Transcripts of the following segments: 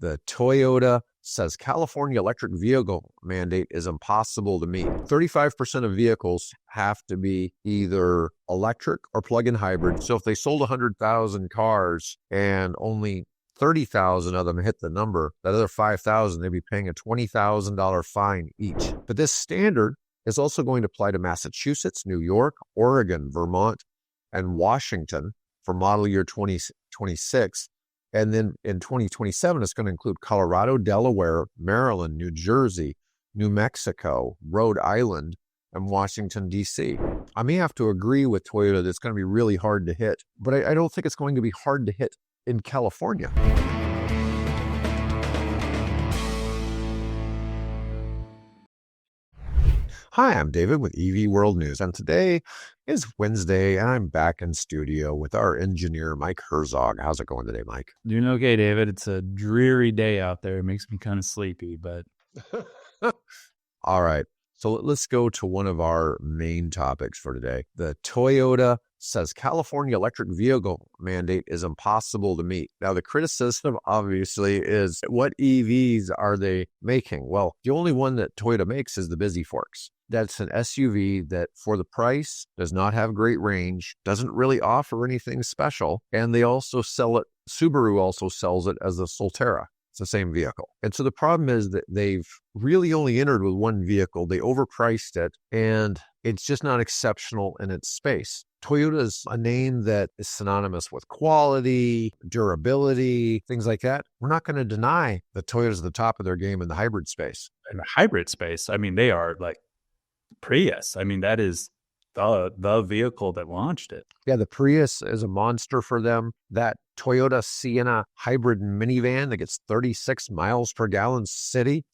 The Toyota says California electric vehicle mandate is impossible to meet. 35% of vehicles have to be either electric or plug-in hybrid. So if they sold 100,000 cars and only 30,000 of them hit the number, that other 5,000, they'd be paying a $20,000 fine each. But this standard is also going to apply to Massachusetts, New York, Oregon, Vermont, and Washington for model year 2026. And then in 2027, it's going to include Colorado, Delaware, Maryland, New Jersey, New Mexico, Rhode Island, and Washington, D.C. I may have to agree with Toyota that it's going to be really hard to hit, but I don't think it's going to be hard to hit in California. Hi, I'm David with EV World News, and today is Wednesday, and I'm back in studio with our engineer, Mike Herzog. How's it going today, Mike? Doing okay, David. It's a dreary day out there. It makes me kind of sleepy, but... All right, so let's go to one of our main topics for today. The Toyota says California electric vehicle mandate is impossible to meet. Now, the criticism, obviously, is what EVs are they making? Well, the only one that Toyota makes is the Busy Forks. That's an SUV that, for the price, does not have great range, doesn't really offer anything special, and they also sell it, Subaru also sells it as the Solterra. It's the same vehicle. And so the problem is that they've really only entered with one vehicle. They overpriced it, and it's just not exceptional in its space. Toyota is a name that is synonymous with quality, durability, things like that. We're not going to deny that Toyota's at the top of their game in the hybrid space. In the hybrid space, I mean, they are like Prius. I mean, that is the vehicle that launched it. Yeah, the Prius is a monster for them. That Toyota Sienna hybrid minivan that gets 36 miles per gallon city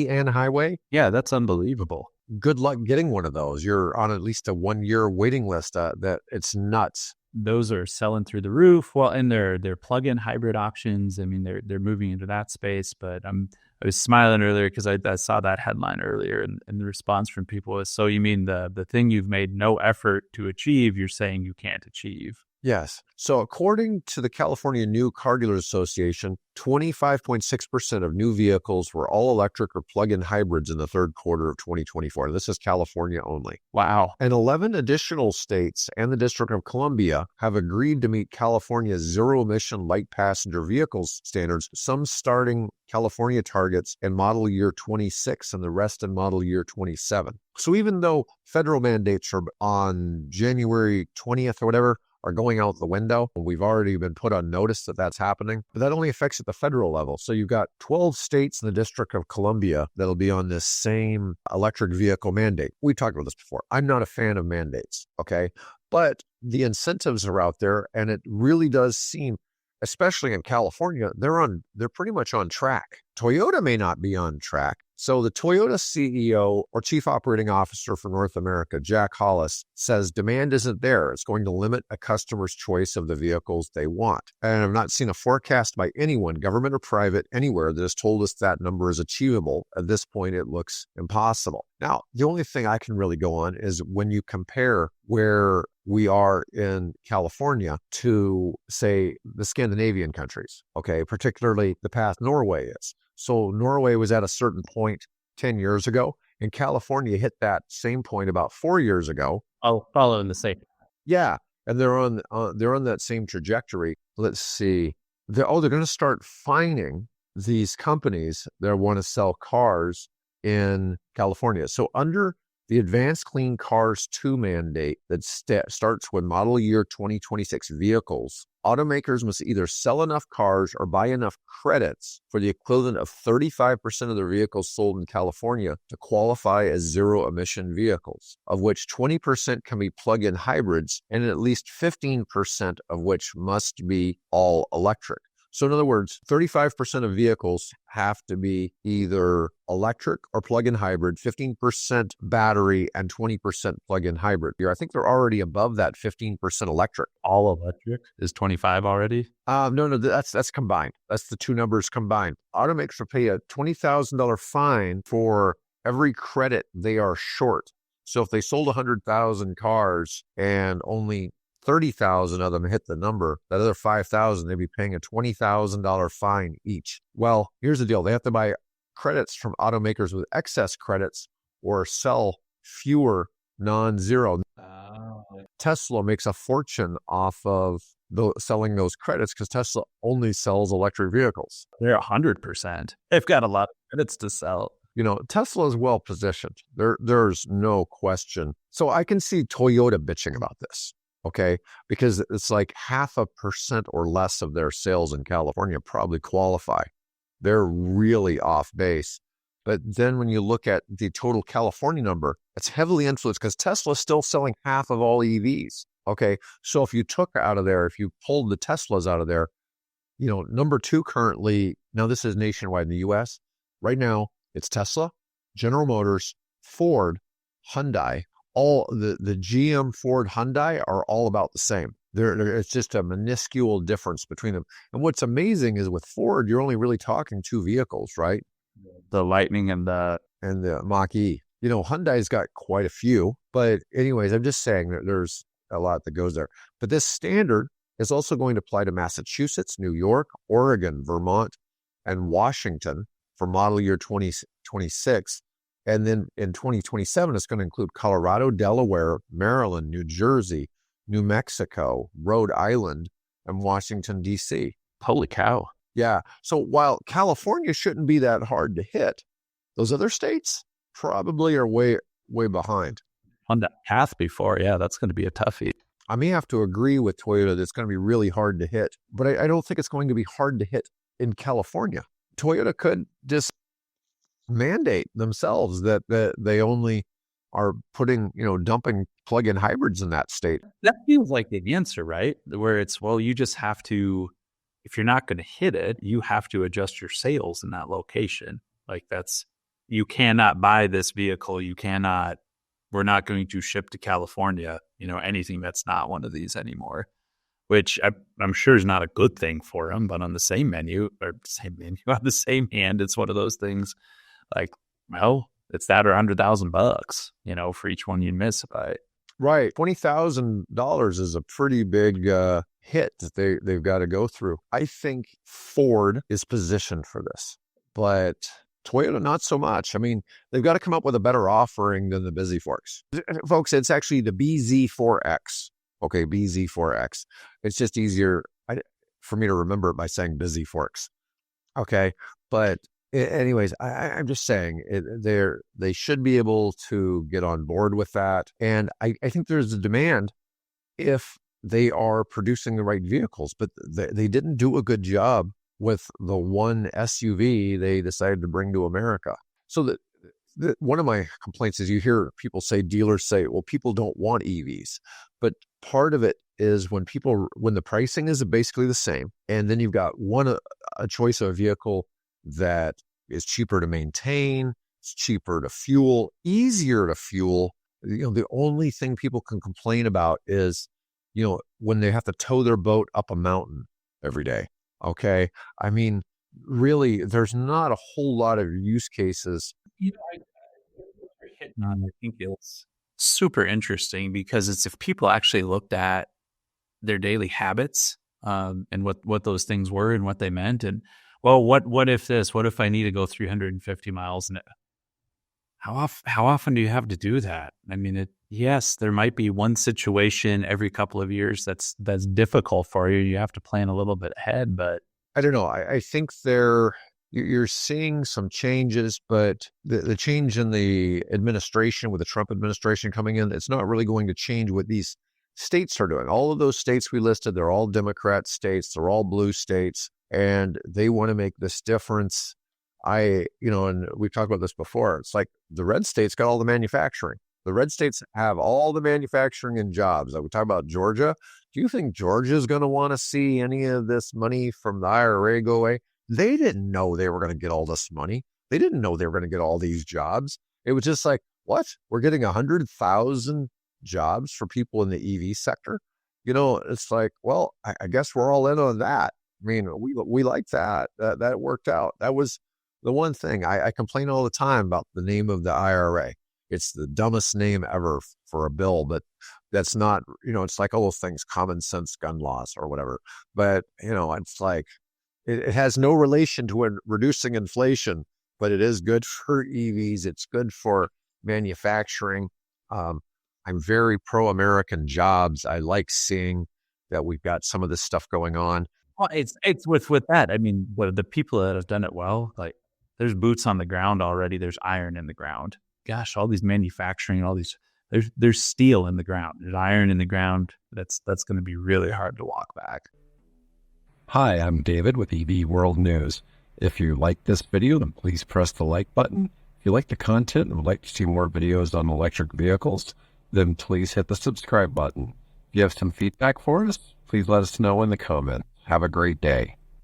and highway. Yeah, that's unbelievable. Good luck getting one of those. You're on at least a 1-year waiting list. That it's nuts. Those are selling through the roof. Well, and they're plug-in hybrid options. I mean, they're moving into that space. But I was smiling earlier because I saw that headline earlier, and the response from people was, so you mean the thing you've made no effort to achieve, you're saying you can't achieve? Yes. So according to the California New Car Dealers Association, 25.6% of new vehicles were all electric or plug-in hybrids in the third quarter of 2024. This is California only. Wow. And 11 additional states and the District of Columbia have agreed to meet California's zero-emission light passenger vehicles standards, some starting California targets in model year 26 and the rest in model year 27. So even though federal mandates are on January 20th or whatever, are going out the window. We've already been put on notice that that's happening, but that only affects at the federal level. So you've got 12 states in the District of Columbia that'll be on this same electric vehicle mandate. We talked about this before. I'm not a fan of mandates, okay? But the incentives are out there, and it really does seem, especially in California, they're pretty much on track. Toyota may not be on track. So the Toyota CEO or Chief Operating Officer for North America, Jack Hollis, says demand isn't there. It's going to limit a customer's choice of the vehicles they want. And I've not seen a forecast by anyone, government or private, anywhere that has told us that number is achievable. At this point, it looks impossible. Now, the only thing I can really go on is when you compare where we are in California to, say, the Scandinavian countries, okay, particularly the path Norway is. So Norway was at a certain point 10 years ago, and California hit that same point about 4 years ago. I'll follow in the same. Yeah, and they're on that same trajectory. Let's see. They're going to start fining these companies that want to sell cars in California. So under the Advanced Clean Cars 2 mandate that starts with model year 2026 vehicles, automakers must either sell enough cars or buy enough credits for the equivalent of 35% of their vehicles sold in California to qualify as zero-emission vehicles, of which 20% can be plug-in hybrids and at least 15% of which must be all electric. So in other words, 35% of vehicles have to be either electric or plug-in hybrid, 15% battery, and 20% plug-in hybrid. I think they're already above that 15% electric. All electric is 25 already? No, that's combined. That's the two numbers combined. Automakers will pay a $20,000 fine for every credit they are short. So if they sold 100,000 cars and only 30,000 of them hit the number. That other 5,000, they'd be paying a $20,000 fine each. Well, here's the deal. They have to buy credits from automakers with excess credits or sell fewer non-zero. Tesla makes a fortune off of selling those credits because Tesla only sells electric vehicles. They're 100%. They've got a lot of credits to sell. Tesla is well positioned. There's no question. So I can see Toyota bitching about this, okay? Because it's like 0.5% or less of their sales in California probably qualify. They're really off base. But then when you look at the total California number, it's heavily influenced because Tesla is still selling half of all EVs. Okay. So if you took out of there, if you pulled the Teslas out of there, number 2 currently, now this is nationwide in the US. Right now, it's Tesla, General Motors, Ford, Hyundai. All the GM, Ford, Hyundai are all about the same. It's just a minuscule difference between them. And what's amazing is with Ford, you're only really talking 2 vehicles, right? The Lightning and the Mach-E. Hyundai's got quite a few. But anyways, I'm just saying that there's a lot that goes there. But this standard is also going to apply to Massachusetts, New York, Oregon, Vermont, and Washington for model year 2026. And then in 2027, it's going to include Colorado, Delaware, Maryland, New Jersey, New Mexico, Rhode Island, and Washington, D.C. Holy cow. Yeah. So while California shouldn't be that hard to hit, those other states probably are way, way behind. On that path before, yeah, that's going to be a toughie. I may have to agree with Toyota that it's going to be really hard to hit, but I don't think it's going to be hard to hit in California. Toyota could just mandate themselves that they only are putting, dumping plug-in hybrids in that state. That feels like the answer, right? Where it's, well, you just have to, if you're not going to hit it, you have to adjust your sales in that location. Like you cannot buy this vehicle. We're not going to ship to California, anything that's not one of these anymore, which I'm sure is not a good thing for them. But on the same menu, on the same hand, it's one of those things like, well, it's that or $100,000, for each one you miss by. Right. $20,000 is a pretty big hit that they've got to go through. I think Ford is positioned for this, but Toyota, not so much. I mean, they've got to come up with a better offering than the Busy Forks. Folks, it's actually the BZ4X. Okay, BZ4X. It's just easier for me to remember it by saying Busy Forks. Okay, but anyways, I'm just saying they should be able to get on board with that. And I think there's a demand if they are producing the right vehicles, but they didn't do a good job with the one SUV they decided to bring to America. So one of my complaints is you hear dealers say, well, people don't want EVs. But part of it is when the pricing is basically the same, and then you've got a choice of a vehicle that is cheaper to maintain, it's cheaper to fuel, easier to fuel. The only thing people can complain about is, when they have to tow their boat up a mountain every day. Okay. I mean, really, there's not a whole lot of use cases. I think it's super interesting because it's if people actually looked at their daily habits and what those things were and what they meant. And, well, what if this? What if I need to go 350 miles? And how often do you have to do that? I mean, yes, there might be one situation every couple of years that's difficult for you. You have to plan a little bit ahead, but I don't know. I think you're seeing some changes, but the change in the administration with the Trump administration coming in, it's not really going to change what these states are doing. All of those states we listed, they're all Democrat states, they're all blue states, and they want to make this difference. And we've talked about this before. It's like the red states got all the manufacturing. The red states have all the manufacturing and jobs. Like we talk about Georgia. Do you think Georgia is going to want to see any of this money from the IRA go away? They didn't know they were going to get all this money. They didn't know they were going to get all these jobs. It was just like, what? We're getting 100,000 jobs for people in the EV sector. It's like, well, I guess we're all in on that. I mean, we like that. That worked out. That was the one thing I complain all the time about the name of the IRA. It's the dumbest name ever for a bill, but that's not, it's like all those things, common sense gun laws or whatever. But, it's like, it has no relation to reducing inflation, but it is good for EVs. It's good for manufacturing. I'm very pro-American jobs. I like seeing that we've got some of this stuff going on. Well, it's with that. I mean, what the people that have done it well, like there's boots on the ground already. There's iron in the ground. Gosh, all these manufacturing, all these there's steel in the ground. There's iron in the ground. That's going to be really hard to walk back. Hi, I'm David with EV World News. If you like this video, then please press the like button. If you like the content and would like to see more videos on electric vehicles, then please hit the subscribe button. If you have some feedback for us, please let us know in the comments. Have a great day.